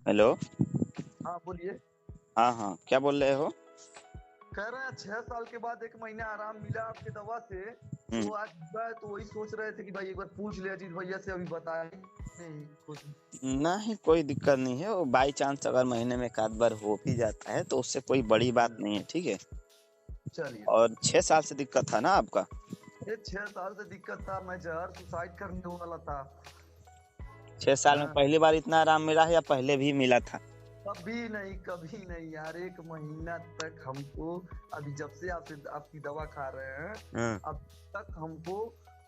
Hello. हाँ बोलिए। हाँ हाँ, क्या बोल रहे हो? कह रहे हैं 6 साल के बाद एक महीना आराम मिला आपके दवा से, तो हम्म। आज हुआ है, तो वही सोच रहे थे कि भाई एक बार पूछ ले अजीत भैया से, अभी बताया नहीं कुछ। नहीं, कोई दिक्कत नहीं है। वो बाई चांस अगर महीने में एक आध बार हो भी जाता है तो उससे कोई बड़ी बात नहीं है, ठीक है। चलिए। और 6 साल से दिक्कत था ना आपका? ये 6 साल से दिक्कत था, मैं जहर सुसाइड करने वाला था। 6 साल में हाँ, पहली बार इतना आराम मिला है या पहले भी मिला था? कभी नहीं कभी नहीं यार, एक महीना तक हमको, अभी जब से आपसे आपकी दवा खा रहे हैं, हम्म। अब तक हमको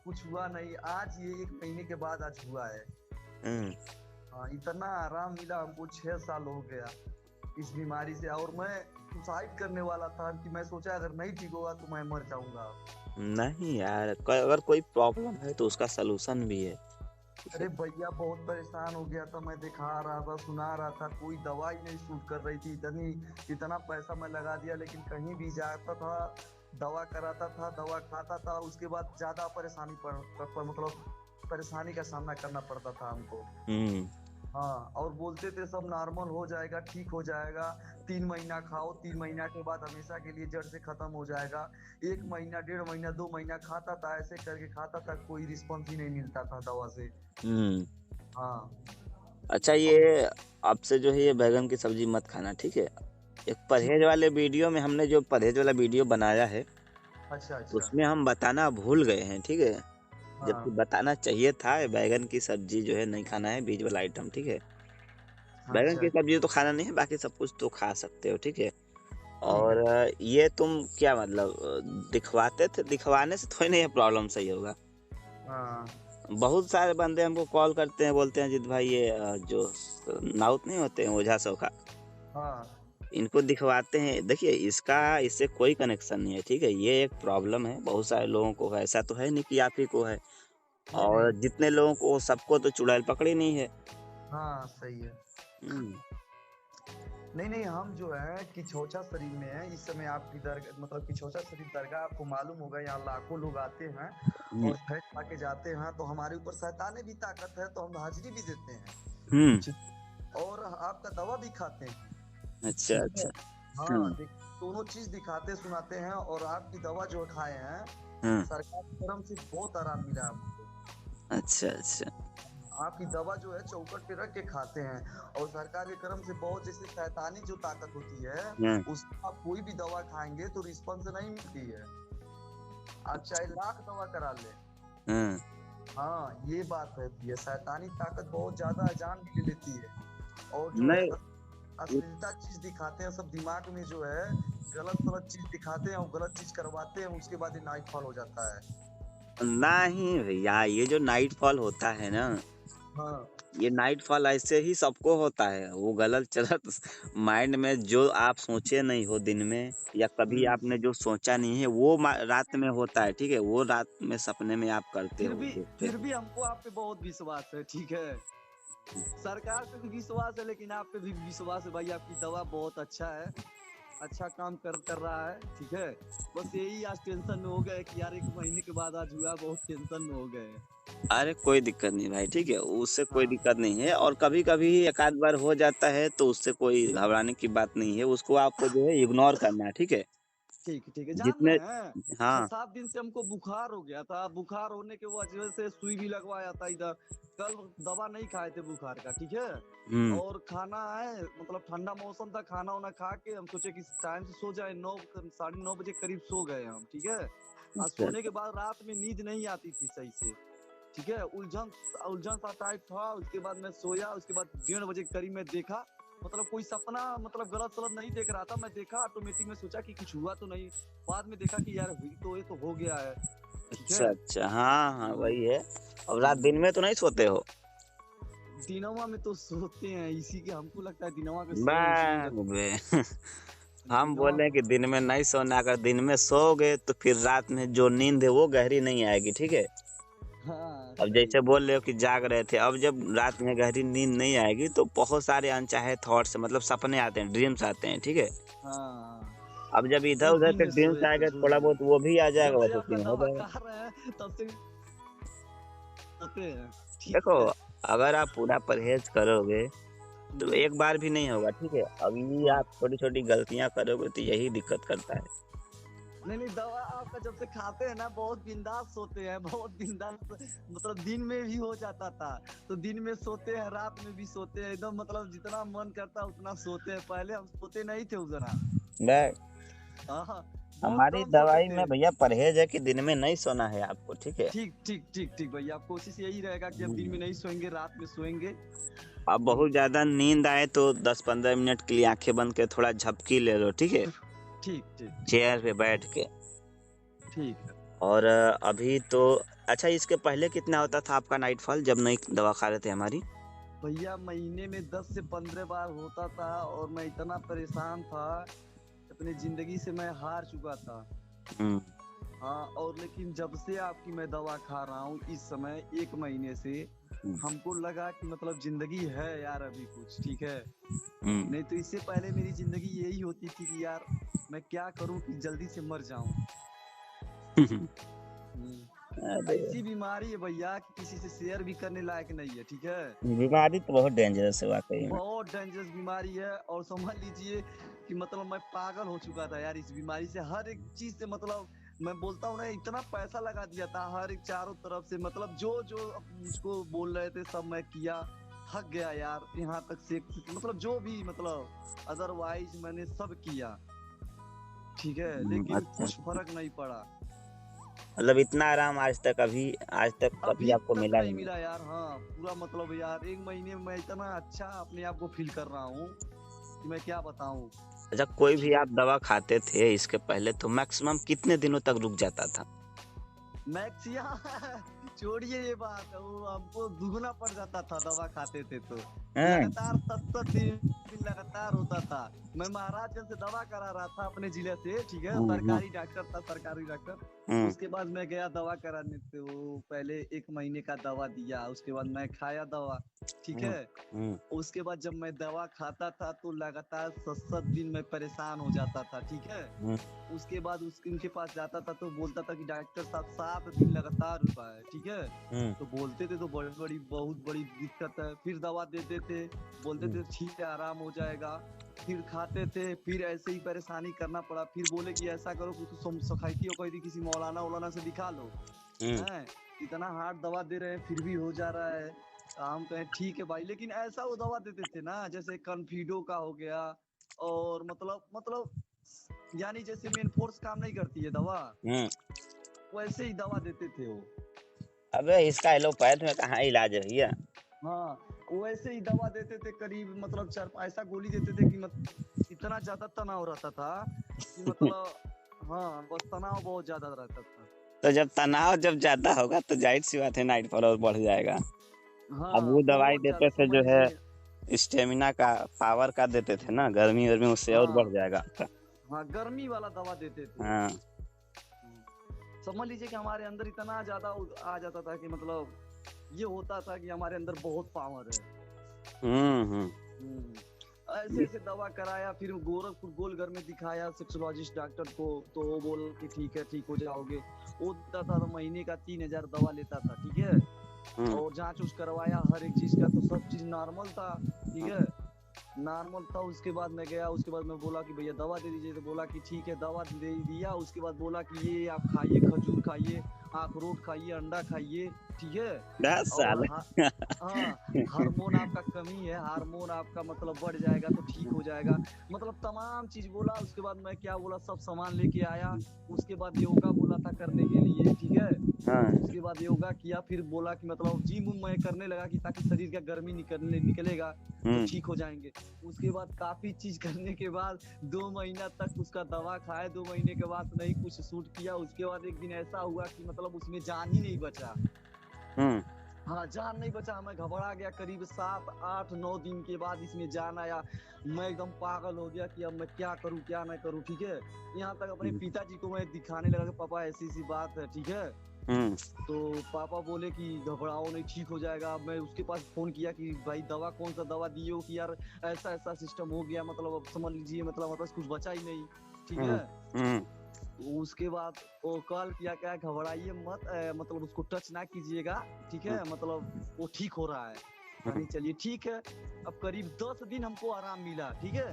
कुछ हुआ नहीं। आज ये एक महीने के बाद आज हुआ है। हम्म। हाँ, इतना आराम मिला हमको, 6 साल हो गया इस बीमारी से। और मैं सुसाइड करने वाला था कि मैं सोचा अगर नहीं ठीक होगा तो मैं मर जाऊंगा। नहीं यार, अगर कोई प्रॉब्लम है तो उसका सलूशन भी है, ठीक है। अरे भैया, बहुत परेशान हो गया था, मैं दिखा रहा था, सुना रहा था, कोई दवाई नहीं सूट कर रही थी। इतना पैसा मैं लगा दिया, लेकिन कहीं भी जाता था, दवा कराता था, दवा खाता था, उसके बाद ज्यादा परेशानी मतलब परेशानी का सामना करना पड़ता था हमको। हम्म। हाँ, और बोलते थे सब नॉर्मल हो जाएगा, ठीक हो जाएगा, 3 महीना खाओ, 3 महीना के बाद हमेशा के लिए जड़ से खत्म हो जाएगा। 1 महीना, 1.5 महीना, 2 महीना खाता था, ऐसे करके खाता था, कोई रिस्पॉन्स ही नहीं मिलता था दवा से। हम्म। हाँ। अच्छा, अब ये आपसे जो है ये बैगन की सब्जी मत खाना, ठीक है। एक ठीक। परहेज वाले वीडियो में हमने जो परहेज वाला वीडियो बनाया है अच्छा अच्छा। उसमें हम बताना भूल गए हैं, ठीक है। जबकि हाँ। बताना चाहिए था, बैगन की सब्जी जो है नहीं खाना है, बीज वाला आइटम, ठीक है। बैगन अच्छा। की सब्जी तो खाना नहीं है, बाकी सब कुछ तो खा सकते हो, ठीक है। ठीक और है। ये तुम क्या मतलब दिखवाते थे, दिखवाने से थोड़ी नहीं ये प्रॉब्लम सही होगा। हाँ बहुत सारे बंदे हमको कॉल करते हैं, बोलते हैं जीत भाई ये जो नाउत नहीं होते हैं ओझा सौखा, हाँ। इनको दिखवाते हैं। देखिए, इसका इससे कोई कनेक्शन नहीं है, ठीक है। ये एक प्रॉब्लम है, बहुत सारे लोगों को है, ऐसा तो है नहीं कि आप ही को है। नहीं और नहीं। जितने लोगों को, सबको तो चुड़ैल पकड़ी नहीं है। हाँ सही है। हम्म। नहीं नहीं, हम जो है किछोचा शरीफ में है इस समय, आपकी दरगाह मतलब किछोचा शरीफ दरगाह आपको मालूम होगा, यहाँ लाखों लोग आते हैं हम्म। और फैट पा के जाते हैं, तो हमारे ऊपर शैताने भी ताकत है, तो हम हाजिरी भी देते हैं। हम्म। ठीक। और आपका दवा भी खाते हैं। अच्छा ठीक है। अच्छा। हाँ, हम्म। दोनों चीज दिखाते सुनाते हैं, और आपकी दवा जो खाए हैं, हम्म। सरकार की तरफ से बहुत आराम मिला हमको। अच्छा अच्छा। आपकी दवा जो है चौकट पे रख के खाते हैं, और सरकार के कर्म से बहुत, जैसे शैतानी जो ताकत होती है, हम्म। उसमें आप कोई भी दवा खाएंगे तो रिस्पॉन्स नहीं मिलती है, आप चाहे लाख दवा करा ले। हम्म। हाँ, ये बात रहती है, शैतानी ताकत बहुत ज्यादा जान भी ले लेती है। और जो है नहीं, अश्लीलता चीज दिखाते हैं सब, दिमाग में जो है गलत गलत चीज दिखाते हैं और गलत चीज करवाते हैं, उसके बाद ये नाइट फॉल हो जाता है। नहीं भैया, ये जो नाइट फॉल होता है ना, हाँ। ये नाइट फॉल ऐसे ही सबको होता है। वो गलत चलत माइंड में जो आप सोचे नहीं हो दिन में, या कभी हम्म। आपने जो सोचा नहीं है वो रात में होता है, ठीक है। वो रात में सपने में आप करते फिर हो, भी देखते फिर हो। भी हमको आप पे बहुत विश्वास है, ठीक है। सरकार पे भी विश्वास है, लेकिन आप पे भी विश्वास है भाई, आपकी दवा बहुत अच्छा है, अच्छा काम कर रहा है, ठीक है। बस यही आज टेंशन में हो गए कि यार एक महीने के बाद आज हुआ, बहुत टेंशन में हो गए। अरे कोई दिक्कत नहीं भाई, ठीक है, उससे कोई हाँ। दिक्कत नहीं है। और कभी कभी एक आध बार हो जाता है तो उससे कोई घबराने की बात नहीं है, उसको आपको जो है इग्नोर करना है, ठीक है। ठीक है, जान जितने, रहे हैं। छह हाँ। सात दिन से हमको बुखार हो गया था, बुखार होने की वजह से सुई भी लगवाया था इधर। कल दवा नहीं खाए थे बुखार का, ठीक है। हम्म। और खाना है, मतलब ठंडा मौसम था, खाना वाना खा के हम सोचे कि टाइम से सो जाए, 9 साढ़े 9 बजे करीब सो गए हम, ठीक है। आज अच्छा। सोने के बाद रात में नींद नहीं आती थी सही से, ठीक है। उलझन उलझन सा टाइप था, उसके बाद मैं सोया, उसके बाद 1:30 बजे करीब मैं देखा, मतलब कोई सपना, मतलब गलत सलत नहीं देख रहा था, मैं देखा ऑटोमेटिक में, सोचा कि कुछ हुआ तो नहीं। बाद में देखा कि यार हुई तो, ये तो हो गया है, ठीक अच्छा है। अच्छा, हाँ हाँ, हम्म। वही है। अब रात दिन हम्म। में तो नहीं सोते हो? दिनवा में तो सोते हैं, इसी के हमको लगता है दिनवा के सोए इसीलिए बाग बे हम दिनवा बोले में। कि दिन में नहीं सोना, अगर दिन में सोओगे तो फिर रात में जो नींद है वो गहरी नहीं आएगी, ठीक है। हाँ अब सही जैसे है। बोल रहे हो कि जाग रहे थे, अब जब रात में गहरी नींद नहीं आएगी तो बहुत सारे अनचाहे थॉट्स, मतलब सपने आते हैं, ड्रीम्स आते हैं, ठीक है। हाँ, अब जब इधर उस उधर दिन के में ड्रीम्स सोए थे, आएंगे, झूठ थोड़ा बोले। बहुत वो भी आ जब जाएगा, से वैसे आपका सीन हो दवा जाएगा। खा रहे हैं तब से सोते हैं, ठीक देखो, है। अगर आप पूरा परहेज करोगे तो जी। एक बार भी नहीं होगा, ठीक है? अभी हाँ। आप छोटी-छोटी गलतियाँ करोगे तो यही दिक्कत करता है। नहीं, नहीं, दवा आपका जब से खाते हैं ना बहुत बिंदास सोते हैं, बहुत बिंदास मतलब दिन में भी हो जाता था। तो दिन में सोते हैं, रात में भी सोते हैं, एकदम मतलब जितना मन करता है उतना सोते हैं। पहले हम सोते नहीं थे उतना। मैं हाँ, हाँ, बहुत हमारी कम सोते दवाई थे। में भैया परहेज़ है कि दिन में नहीं सोना है आपको, ठीक है? ठीक, ठीक, ठीक, ठीक भैया, अब कोशिश यही रहेगा कि अब दिन में हुँ। नहीं सोएँगे, रात में सोएँगे। अब हुँ, बहुत ज़्यादा नींद आए तो 10-15 मिनट के लिए आँखें बंद के थोड़ा झपकी ले लो, ठीक है? ठीक, ठीक, ठीक, चेयर पे बैठ के। ठीक है। और अभी तो अच्छा, इसके पहले कितना होता था आपका नाइटफॉल जब नई दवा खा रहे थे हमारी? भैया महीने में 10 से 15 बार होता था और मैं इतना परेशान था, अपनी ज़िंदगी से मैं हार चुका था। हुँ, हाँ, और लेकिन जब से आपकी मैं दवा खा रहा हूँ इस समय 1 महीने से, हुँ, हमको लगा कि मतलब ज़िंदगी है यार अभी कुछ, ठीक है? हुँ। नहीं तो इससे पहले मेरी ज़िंदगी यही होती थी कि यार मैं क्या करूँ कि जल्दी से मर जाऊँ। हुँ, अरे! ऐसी बीमारी है भैया कि किसी से शेयर भी करने लायक नहीं है, ठीक है? बीमारी तो बहुत डेंजरस है वाक़ई में। बहुत डेंजरस बीमारी है और समझ लीजिए कि मतलब मैं पागल हो चुका था यार इस बीमारी से। हर एक चीज़ से मतलब मैं बोलता हूँ ना इतना पैसा लगा दिया था हर एक चारों तरफ से, मतलब जो मुझको बोल रहे थे सब मैं किया। थक गया यार, यहाँ तक से मतलब जो भी मतलब अदरवाइज़ मैंने सब किया, ठीक है? लेकिन अच्छा। कुछ फ़र्क नहीं पड़ा। मतलब इतना आराम आज तक कभी अभी आपको तक मिला ही नहीं नहीं। मिला यार, हाँ, पूरा मतलब यार 1 महीने में मैं इतना अच्छा अपने आप को फ़ील कर रहा हूँ कि मैं क्या बताऊँ, अच्छा, कोई भी ठीक है? आप दवा खाते थे इसके पहले तो मैक्सिमम कितने दिनों तक रुक जाता था? मैक्सिया छोड़िए ये बात, वो हमको दुगना पड़ जाता था दवा खाते थे तो। हैं? लगातार 7-7 दिन लगातार होता था। मैं महाराजगंज से दवा करा रहा था अपने जिले से, ठीक है? हुँ, हुँ, सरकारी डॉक्टर था, सरकारी डॉक्टर। हुँ, उसके बाद मैं गया दवा कराने, तो पहले 1 महीने का दवा दिया, उसके बाद मैं खाया दवा, ठीक हुँ, है? हुँ, उसके बाद जब मैं दवा खाता था तो लगातार 7-7 दिन मैं परेशान हो जाता था, ठीक है? हुँ, उसके बाद उनके पास जाता था तो बोलता था कि डॉक्टर साहब 7 दिन लगातार हुआ है, ठीक है? हुँ, तो बोलते थे तो बड़ी-बड़ी बहुत बड़ी दिक्कत है, फिर दवा देते थे, बोलते हुँ, थे ठीक है आराम हो जाएगा, फिर खाते थे, फिर ऐसे ही परेशानी करना पड़ा, फिर बोले कि ऐसा करो कि उसको सोसाइटी किसी मौलाना-वौलाना से दिखा लो, हुँ। हैं? इतना हार्ड दवा दे रहे हैं फिर भी हो जा रहा है। हम कहें ठीक है भाई, लेकिन ऐसा वो दवा देते थे ना जैसे कॉन्फिडो का हो गया और मतलब यानी जैसे मेन फोर्स काम नहीं करती है दवा, हुँ। वैसे ही दवा देते थे वो। अबे इसका एलोपैथ में कहाँ इलाज है भैया? हाँ, वैसे ही दवा देते थे करीब मतलब 4 ऐसा गोली देते थे कि इतना ज़्यादा तनाव रहता था कि मतलब हाँ, बस तनाव बहुत ज़्यादा रहता था। तो जब ज़्यादा होगा तो ज़ाहिर-सी बात है नाइटफॉल और बढ़ जाएगा। अब हाँ, वो दवाई बहुत ज़्यादा देते थे समझ जो है लीजिए। स्टेमिना का, पावर का देते थे ना, गर्मी-वर्मी उससे और बढ़ हाँ, जाएगा आपका। हाँ, गर्मी वाला दवा देते थे। हाँ। हुँ, समझ लीजिए कि हमारे अंदर इतना ज़्यादा आ जाता था कि मतलब ये होता था कि हमारे अंदर बहुत पावर है। हुँ, हुँ। हुँ, ऐसे-ऐसे दवा कराया, फिर गोरखपुर गोलघर में दिखाया सेक्सोलॉजिस्ट डॉक्टर को, तो वो बोला कि ठीक है, ठीक हो जाओगे। वो देता था तो महीने का 3000 दवा लेता था, ठीक है? हुँ, और जाँच-ऊँच करवाया हर एक चीज़ का, तो सब चीज़ नॉर्मल था, ठीक हुँ, है? नॉर्मल था, उसके बाद मैं गया, उसके बाद मैं बोला कि भैया दवा दे दीजिए, तो बोला कि ठीक है, दवा दे दिया, उसके बाद बोला कि ये आप खाइए, खजूर खाइए, अखरोट खाइए, अंडा खाइए, ठीक है? 10 और साल। हाँ, हार्मोन आपका कमी है, हार्मोन आपका मतलब बढ़ जाएगा तो ठीक हो जाएगा। मतलब तमाम चीज़ बोला, उसके बाद मैं क्या बोला सब सामान लेके आया, उसके बाद योगा बोला था करने के लिए, ठीक है? हाँ। उसके बाद योगा किया, फिर बोला कि मतलब जिम-विम मैं करने लगा कि ताकि शरीर का गर्मी निकलेगा, तो हुँ, ठीक हो जाएँगे। उसके बाद काफ़ी चीज़ करने के बाद 2 महीना तक उसका दवा खाए, 2 महीने के बाद नहीं कुछ सूट किया, उसके बाद एक दिन ऐसा हुआ कि मतलब उसमें जान ही नहीं बचा। हुँ, हाँ, जान नहीं बचा, मैं घबरा गया, करीब 7, 8, 9 दिन के बाद इसमें जान आया। मैं एकदम पागल हो गया कि अब मैं क्या करूँ, क्या ना करूँ, ठीक है? यहाँ तक अपने हुँ, पिताजी को मैं दिखाने लगा कि पापा ऐसी-ऐसी बात है, ठीक है? हुँ, तो पापा बोले कि घबराओ नहीं, ठीक हो जाएगा। मैं उसके पास फ़ोन किया कि भाई दवा कौन-सा दवा दिए हो कि यार ऐसा-ऐसा सिस्टम हो गया, मतलब अब समझ लीजिए मतलब हमारे पास कुछ बचा ही नहीं, ठीक हुँ, है? हुँ, उसके बाद वो कॉल किया, क्या घबराइए मत, मतलब उसको टच ना कीजिएगा, ठीक है? मतलब वो ठीक हो रहा है। मानी चलिए ठीक है। अब करीब 10 दिन हमको आराम मिला, ठीक है।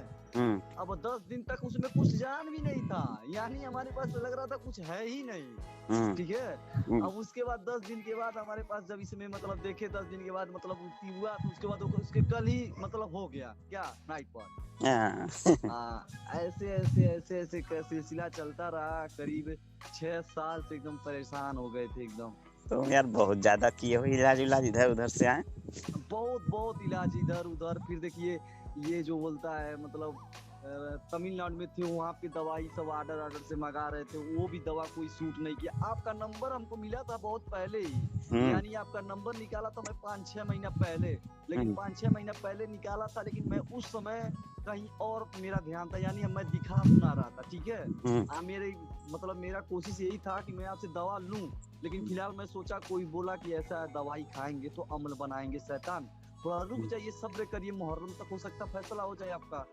अब 10 दिन तक उसमें कुछ जान भी नहीं था, यानी हमारे पास लग रहा था कुछ है ही नहीं, ठीक है। अब उसके बाद 10 दिन के बाद हमारे पास जब इसमें मतलब देखे 10 दिन के बाद मतलब उल्टी हुआ, तो उसके बाद उसके कल ही मतलब हो गया क्या नाइट पर। ऐसे ऐसे ऐसे ऐसे सिलसिला चलता रहा, करीब 6 साल से एकदम परेशान हो गए थे एकदम। तो यार बहुत ज्यादा किए हो इलाज इधर उधर से आए। बहुत इलाज इधर उधर। फिर देखिए ये जो बोलता है मतलब तमिलनाडु में थे, वहाँ पे दवाई सब ऑर्डर से मंगा रहे थे, वो भी दवा कोई सूट नहीं किया। आपका नंबर हमको मिला था बहुत पहले ही, यानी आपका नंबर निकाला था मैं 5-6 महीना पहले, लेकिन 5-6 महीना पहले निकाला था, लेकिन मैं उस समय कहीं और मेरा ध्यान था, यानी मैं दिखा सुना रहा था, ठीक है। मेरे मतलब मेरा कोशिश यही था कि मैं आपसे दवा लूं, लेकिन फिलहाल मैं सोचा कोई बोला कि ऐसा दवाई खाएंगे तो अमल बनाएंगे शैतान, थोड़ा रुक जाइए, सब्र करिए, मुहर्रम तक हो सकता फैसला हो जाए आपका।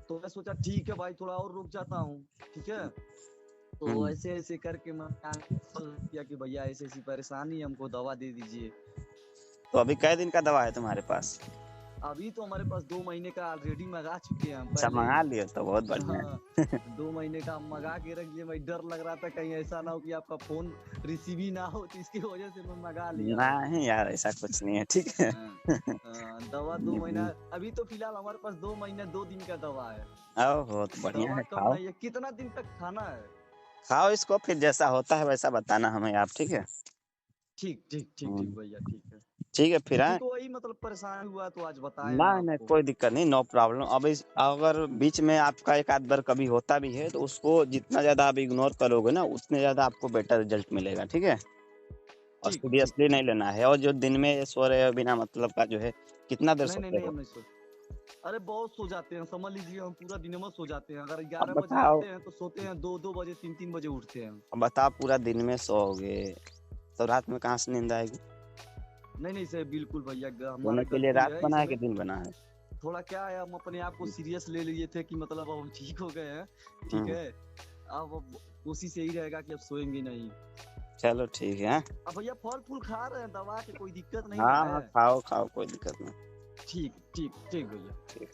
तो मैं सोचा ठीक है भाई, थोड़ा और रुक जाता हूँ, ठीक है। तो ऐसे ऐसे करके मैं किया कि भैया ऐसी ऐसी परेशानी, हमको दवा दे दीजिए। तो अभी कै दिन का दवा है तुम्हारे पास? अभी तो हमारे पास 2 महीने का ऑलरेडी मंगा चुके हैं हम अच्छा, पहले मंगा ही। लिए तो बहुत बढ़िया। 2 महीने का हम मंगा के रख लिए। मैं डर लग रहा था कहीं ऐसा ना हो कि आपका फोन रिसीव ही ना हो, तो इसकी वजह से मैं मंगा लिया। नहीं यार, ऐसा कुछ नहीं है, ठीक है। दवा 2 महीना, अभी तो फिलहाल हमारे पास 2 महीने 2 दिन का दवा है। बहुत बढ़िया दवा है, कम खाओ नहीं है। कितना दिन तक खाना है? खाओ इसको, फिर जैसा होता है वैसा बताना हमें आप, ठीक है। ठीक ठीक ठीक ठीक भैया, ठीक है। ठीक है फिर। मुझे तो वही मतलब परेशान हुआ तो आज बताए हम नहीं नहीं, आपको। कोई दिक्कत नहीं, नो प्रॉब्लम। अब अगर बीच में आपका एक आध बार कभी होता भी है, तो उसको जितना ज्यादा आप इग्नोर करोगे ना, उतने ज्यादा आपको बेटर रिजल्ट मिलेगा, ठीक है। और ठीक ठीक सीरियसली नहीं ठीक। लेना है। और जो दिन में सो रहे हो बिना मतलब का जो है, कितना देर नहीं नहीं सोते नहीं, हो? हम नहीं सो, अरे बहुत सो जाते हैं, समझ लीजिए हम पूरा दिन में सो जाते हैं। अगर अब 11 बजे बताओ, आते हैं तो सोते हैं 2-2 बजे, 3-3 बजे उठते हैं। अब बताओ पूरा दिन में सोओगे तो रात में कहाँ से नींद आएगी? नहीं नहीं सर, बिल्कुल भैया, हमारा सोने के लिए गलती रात है बना है कि इसमें। दिन बना है? थोड़ा क्या है, हम अपने आप को सीरियस ले लिए थे कि मतलब अब हम ठीक हो गए हैं, ठीक हम्म, है। अब कोशिश यही रहेगा कि अब सोएंगे नहीं। चलो ठीक है। अब भैया फल फूल खा रहे हैं, दवा की कोई दिक्कत नहीं हाँ ना हाँ, है? खाओ खाओ, कोई दिक्कत नहीं। ठीक ठीक ठीक भैया। ठीक।